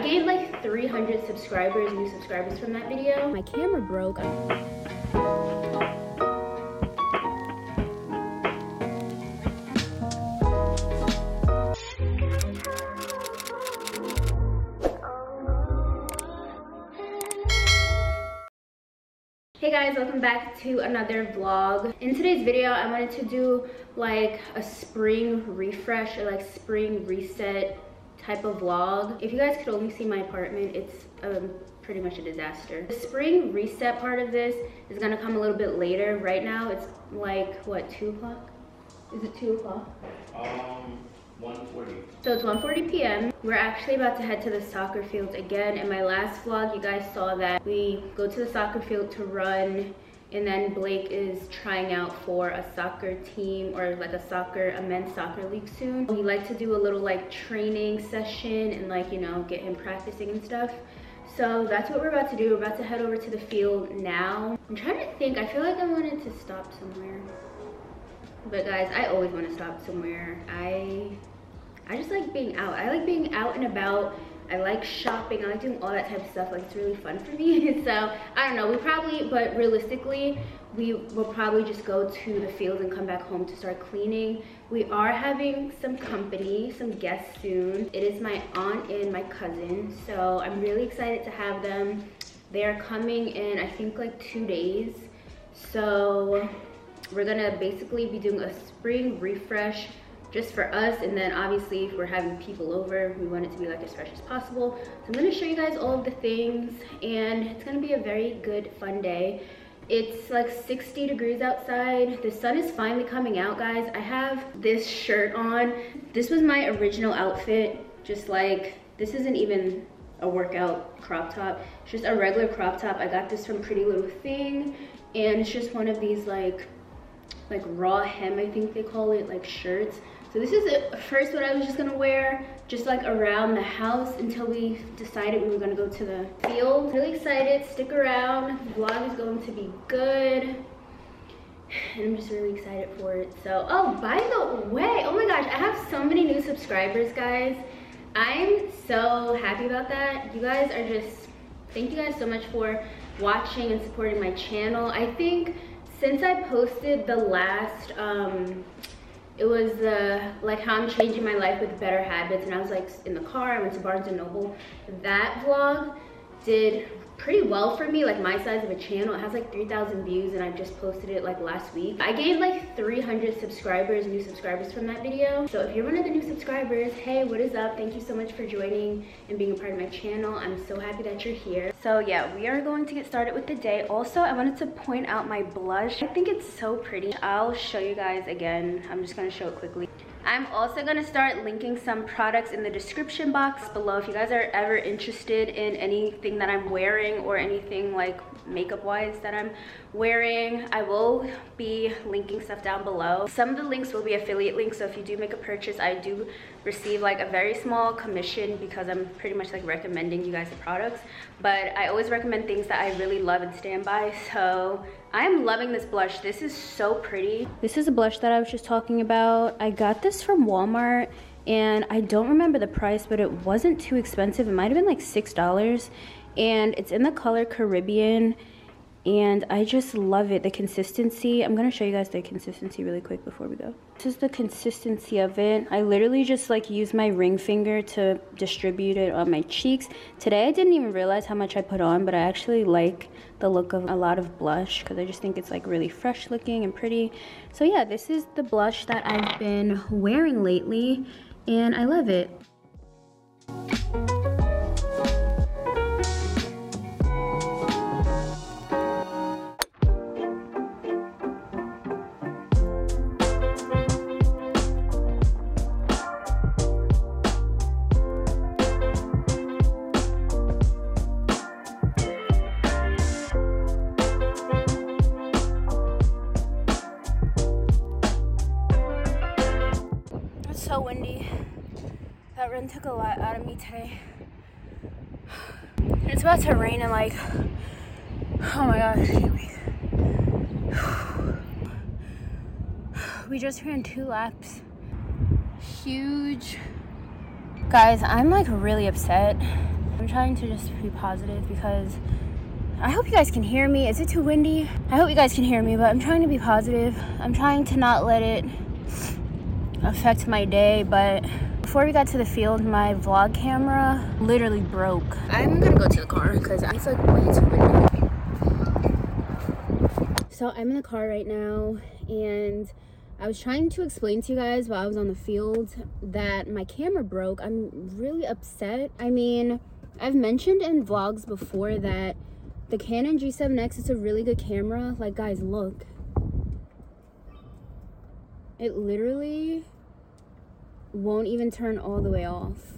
gained like 300 subscribers, new subscribers from that video. My camera broke. Hey guys, welcome back to another vlog. In today's video, I wanted to do like a spring refresh or like spring reset type of vlog. If you guys could only see my apartment, it's pretty much a disaster. The spring reset part of this is gonna come a little bit later. Right now, it's like, what, 2 o'clock? Is it 2 o'clock? 1:40. So it's 1:40 p.m. We're actually about to head to the soccer field again. In my last vlog, you guys saw that we go to the soccer field to run, and then Blake is trying out for a soccer team or like a men's soccer league soon. We like to do a little like training session and like, you know, get him practicing and stuff. So that's what we're about to do. We're about to head over to the field now. I'm trying to think, I feel like I wanted to stop somewhere. But guys, I always want to stop somewhere. I just like being out. I like being out and about. I like shopping. I like doing all that type of stuff. Like, it's really fun for me. So I don't know, but realistically, we will probably just go to the field and come back home to start cleaning. We are having some company, some guests soon. It is my aunt and my cousin. So I'm really excited to have them. They are coming in, I think, like 2 days. So we're gonna basically be doing a spring refresh just for us, and then obviously if we're having people over, we want it to be like as fresh as possible. So I'm gonna show you guys all of the things, and it's gonna be a very good, fun day. It's like 60 degrees outside. The sun is finally coming out, guys. I have this shirt on. This was my original outfit. Just like, this isn't even a workout crop top. It's just a regular crop top. I got this from Pretty Little Thing, and it's just one of these like raw hem, I think they call it, like shirts. So this is at first what I was just gonna wear, just like around the house until we decided we were gonna go to the field. Really excited, stick around. The vlog is going to be good. And I'm just really excited for it. So, oh, by the way, oh my gosh, I have so many new subscribers, guys. I'm so happy about that. You guys are just, thank you guys so much for watching and supporting my channel. I think since I posted the last, it was like how I'm changing my life with better habits, and I was like in the car, I went to Barnes & Noble. That vlog did pretty well for me, like my size of a channel. It has like 3,000 views, and I just posted it like last week. I gained like 300 subscribers, new subscribers from that video. So if you're one of the new subscribers, hey, what is up? Thank you so much for joining and being a part of my channel. I'm so happy that you're here. So yeah, we are going to get started with the day. Also, I wanted to point out my blush. I think it's so pretty. I'll show you guys again. I'm just gonna show it quickly. I'm also gonna start linking some products in the description box below if you guys are ever interested in anything that I'm wearing or anything like makeup wise that I'm wearing. I will be linking stuff down below. Some of the links will be affiliate links, so if you do make a purchase, I do receive like a very small commission because I'm pretty much like recommending you guys the products. But I always recommend things that I really love and stand by. So I am loving this blush. This is so pretty. This is a blush that I was just talking about. I got this from Walmart, and I don't remember the price, but it wasn't too expensive. It might have been like $6, and it's in the color Caribbean, and I just love it. The consistency, I'm gonna show you guys the consistency really quick before we go. This is the consistency of it. I literally just like use my ring finger to distribute it on my cheeks. Today I didn't even realize how much I put on, but I actually like the look of a lot of blush because I just think it's like really fresh looking and pretty. So yeah, this is the blush that I've been wearing lately, and I love it. So windy. That run took a lot out of me today. It's about to rain in like, oh my gosh, I can't wait. We just ran 2 laps. Huge. Guys, I'm like really upset. I'm trying to just be positive because I hope you guys can hear me. Is it too windy? I hope you guys can hear me, but I'm trying to be positive. I'm trying to not let it affect my day, but before we got to the field, my vlog camera literally broke. I'm gonna go to the car because it's like way too windy. So I'm in the car right now, and I was trying to explain to you guys while I was on the field that my camera broke. I'm really upset. I mean, I've mentioned in vlogs before that the Canon G7X is a really good camera. Like, guys, look. It literally won't even turn all the way off.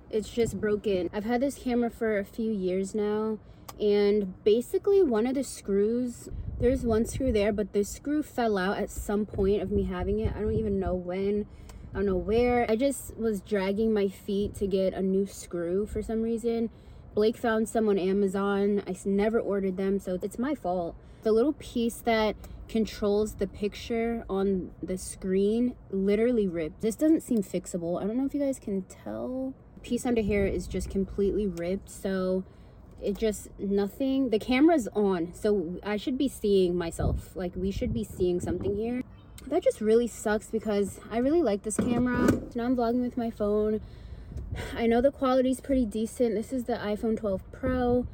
It's just broken. I've had this camera for a few years now, and basically one of the screws, there's one screw there, but the screw fell out at some point of me having it. I don't even know when, I don't know where. I just was dragging my feet to get a new screw for some reason. Blake found some on Amazon. I never ordered them, so it's my fault. The little piece that controls the picture on the screen literally ripped. This doesn't seem fixable. I don't know if you guys can tell. The piece under here is just completely ripped, so it just nothing. The camera's on, so I should be seeing myself. Like, we should be seeing something here. That just really sucks because I really like this camera. Now I'm vlogging with my phone. I know the quality's pretty decent. This is the iPhone 12 Pro,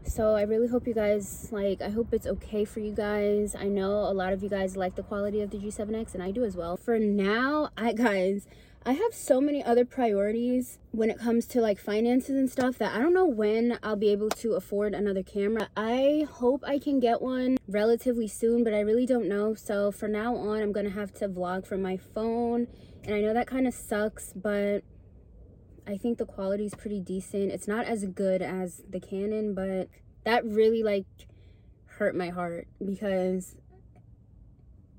so I really hope you guys, like, I hope it's okay for you guys. I know a lot of you guys like the quality of the G7X, and I do as well. For now, guys, I have so many other priorities when it comes to like finances and stuff that I don't know when I'll be able to afford another camera. I hope I can get one relatively soon, but I really don't know. So for now on, I'm gonna have to vlog from my phone, and I know that kind of sucks, but I think the quality is pretty decent. It's not as good as the Canon, but that really like hurt my heart because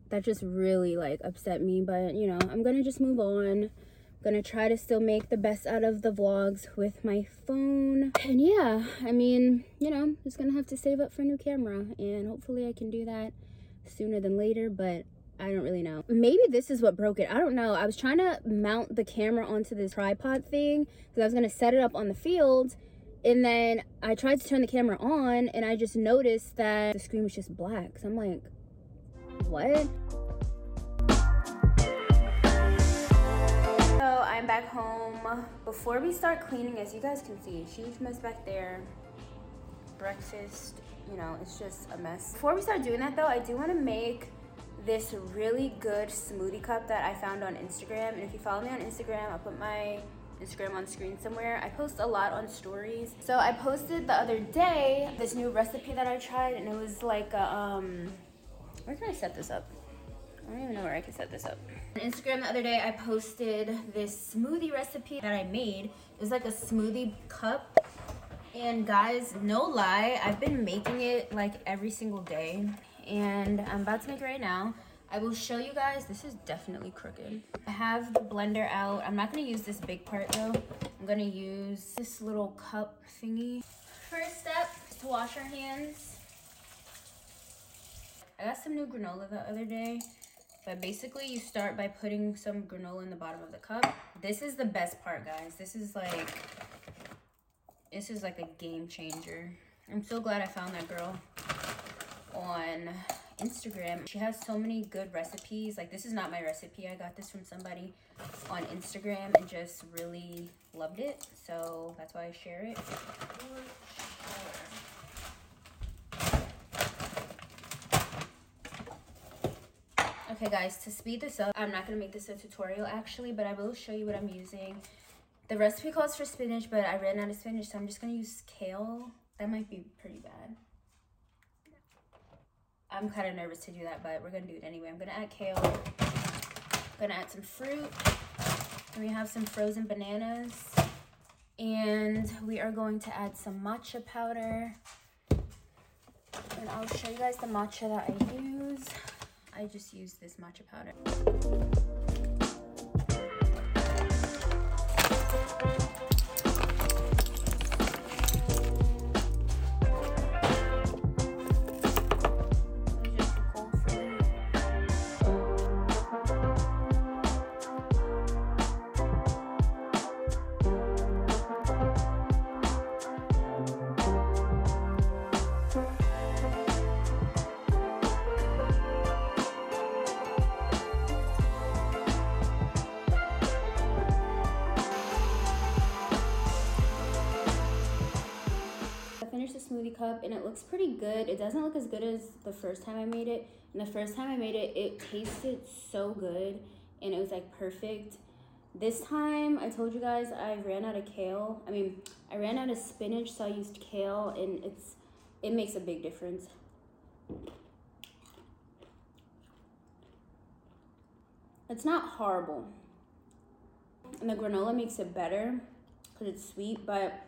that just really like upset me. But you know, I'm gonna just move on. I'm gonna try to still make the best out of the vlogs with my phone. And yeah, I mean, you know, just gonna have to save up for a new camera, and hopefully I can do that sooner than later, but I don't really know. Maybe this is what broke it. I don't know. I was trying to mount the camera onto this tripod thing because I was going to set it up on the field. And then I tried to turn the camera on, and I just noticed that the screen was just black. So I'm like, what? So I'm back home. Before we start cleaning, as you guys can see, huge mess back there. Breakfast, you know, it's just a mess. Before we start doing that though, I do want to make this really good smoothie cup that I found on Instagram. And if you follow me on Instagram, I'll put my Instagram on screen somewhere. I post a lot on stories. So I posted the other day this new recipe that I tried, and it was like a, where can I set this up? I don't even know where I can set this up. On Instagram the other day, I posted this smoothie recipe that I made. It was like a smoothie cup. And guys, no lie, I've been making it like every single day. And I'm about to make it right now. I will show you guys. This is definitely crooked. I have the blender out. I'm not gonna use this big part though. I'm gonna use this little cup thingy. First step is to wash our hands. I got some new granola the other day, but basically you start by putting some granola in the bottom of the cup. This is the best part, guys. This is like a game changer. I'm so glad I found that girl on Instagram. She has so many good recipes. Like, this is not my recipe. I got this from somebody on Instagram and just really loved it, so that's why I share it. Okay guys, to speed this up, I'm not gonna make this a tutorial actually, but I will show you what I'm using. The recipe calls for spinach, but I ran out of spinach, so I'm just gonna use kale. That might be pretty bad. I'm kind of nervous to do that, but we're gonna do it anyway. I'm gonna add kale. I'm gonna add some fruit. And we have some frozen bananas. And we are going to add some matcha powder. And I'll show you guys the matcha that I use. I just use this matcha powder. cup, and it looks pretty good. It doesn't look as good as the first time I made it. And the first time I made it, it tasted so good and it was like perfect. This time, I told you guys I ran out of kale. I ran out of spinach, so I used kale, and it makes a big difference. It's not horrible. And the granola makes it better because it's sweet, but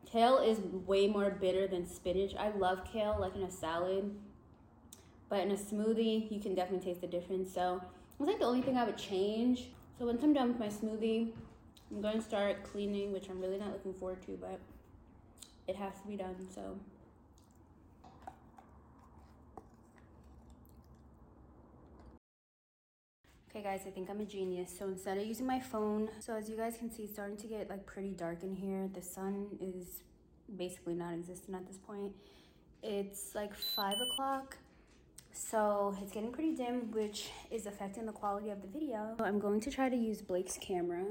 kale is way more bitter than spinach. I love kale, like in a salad, but in a smoothie, you can definitely taste the difference. So it's like the only thing I would change. So once I'm done with my smoothie, I'm going to start cleaning, which I'm really not looking forward to, but it has to be done, so. Okay guys, I think I'm a genius. So instead of using my phone, so as you guys can see, it's starting to get like pretty dark in here. The sun is basically non-existent at this point. It's like 5 o'clock. So it's getting pretty dim, which is affecting the quality of the video. So I'm going to try to use Blake's camera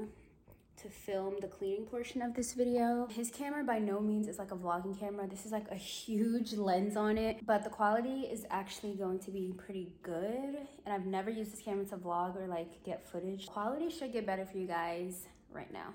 to film the cleaning portion of this video. His camera by no means is like a vlogging camera. This is like a huge lens on it, but the quality is actually going to be pretty good. And I've never used this camera to vlog or like get footage. Quality should get better for you guys right now.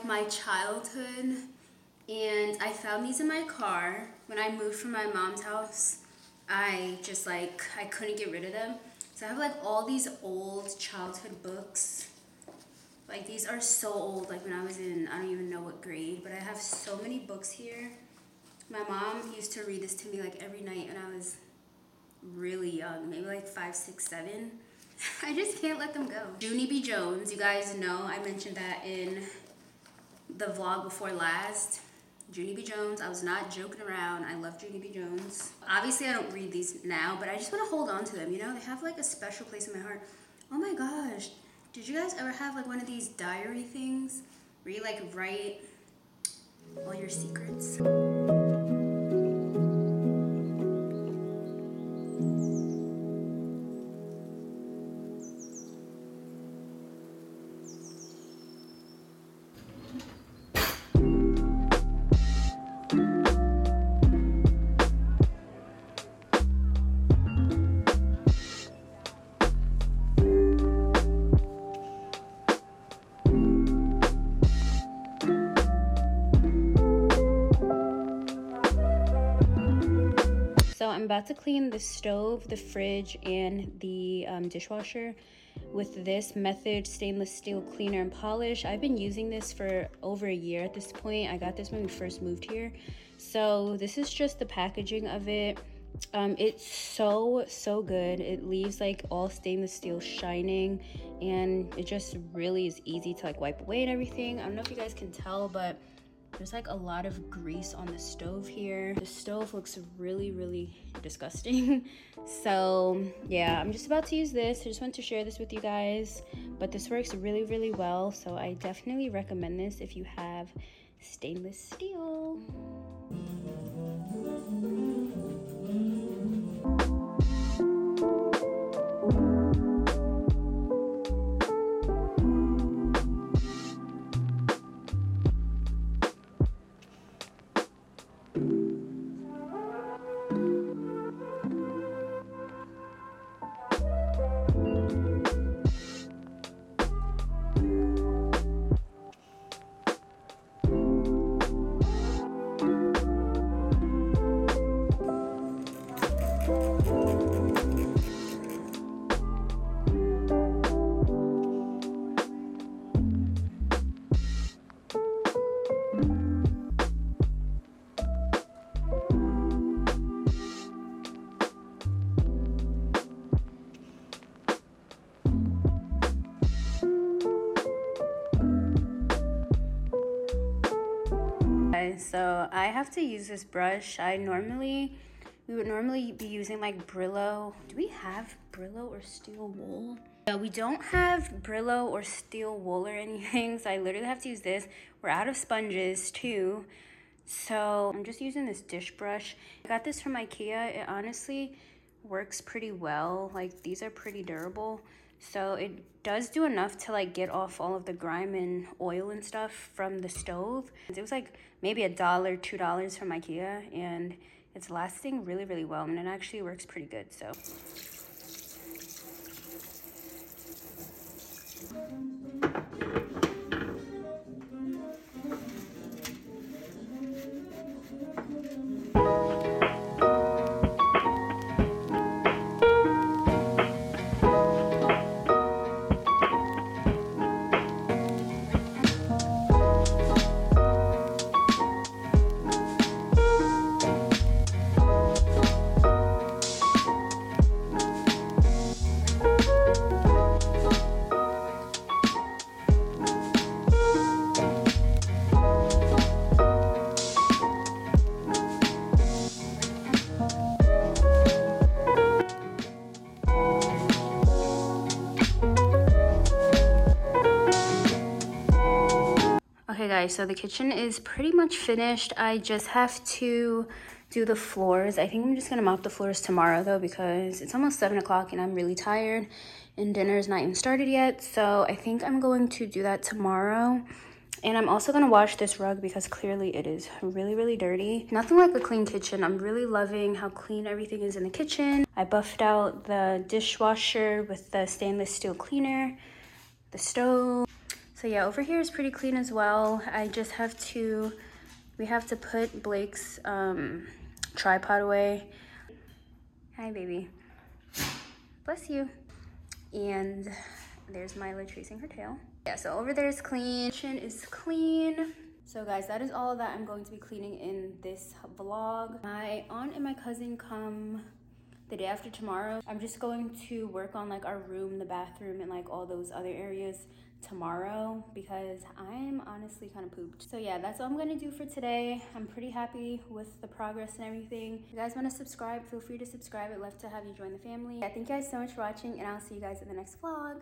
My childhood, and I found these in my car when I moved from my mom's house. I couldn't get rid of them, so I have like all these old childhood books. Like these are so old, like when I was in, I don't even know what grade, but I have so many books here. My mom used to read this to me like every night when I was really young, maybe like 5, 6, 7. I just can't let them go. Junie B. Jones, you guys know I mentioned that in the vlog before last. Junie B. Jones, I was not joking around. I love Junie B. Jones. Obviously I don't read these now, but I just want to hold on to them, you know? They have like a special place in my heart. Oh my gosh, did you guys ever have like one of these diary things where you like write all your secrets? about to clean the stove, the fridge, and the dishwasher with this Method stainless steel cleaner and polish. I've been using this for over a year at this point. I got this when we first moved here. So this is just the packaging of it. It's so good. It leaves like all stainless steel shining, and it just really is easy to like wipe away and everything. I don't know if you guys can tell, but there's like a lot of grease on the stove here. The stove looks really disgusting. So yeah, I'm just about to use this. I just want to share this with you guys, but this works really well. So I definitely recommend this if you have stainless steel. So I have to use this brush. We would normally be using like Brillo. Do we have Brillo or steel wool? No, we don't have Brillo or steel wool or anything, so I literally have to use this. We're out of sponges too, so I'm just using this dish brush. I got this from IKEA. It honestly works pretty well. Like, these are pretty durable, so it does do enough to like get off all of the grime and oil and stuff from the stove. It was like maybe $1, $2 from IKEA, and it's lasting really well, and it actually works pretty good. So okay guys, so the kitchen is pretty much finished. I just have to do the floors. I think I'm just gonna mop the floors tomorrow though, because it's almost 7 o'clock and I'm really tired and dinner is not even started yet. So I think I'm going to do that tomorrow. And I'm also gonna wash this rug because clearly it is really dirty. Nothing like a clean kitchen. I'm really loving how clean everything is in the kitchen. I buffed out the dishwasher with the stainless steel cleaner, the stove. So yeah, over here is pretty clean as well. We have to put Blake's tripod away. Hi, baby. Bless you. And there's Mila tracing her tail. Yeah, so over there is clean. Kitchen is clean. So guys, that is all that I'm going to be cleaning in this vlog. My aunt and my cousin come the day after tomorrow. I'm just going to work on like our room, the bathroom, and like all those other areas tomorrow because I'm honestly kind of pooped. So yeah, that's all I'm gonna do for today. I'm pretty happy with the progress and everything. If you guys want to subscribe, feel free to subscribe. I'd love to have you join the family. Yeah, thank you guys so much for watching, and I'll see you guys in the next vlog.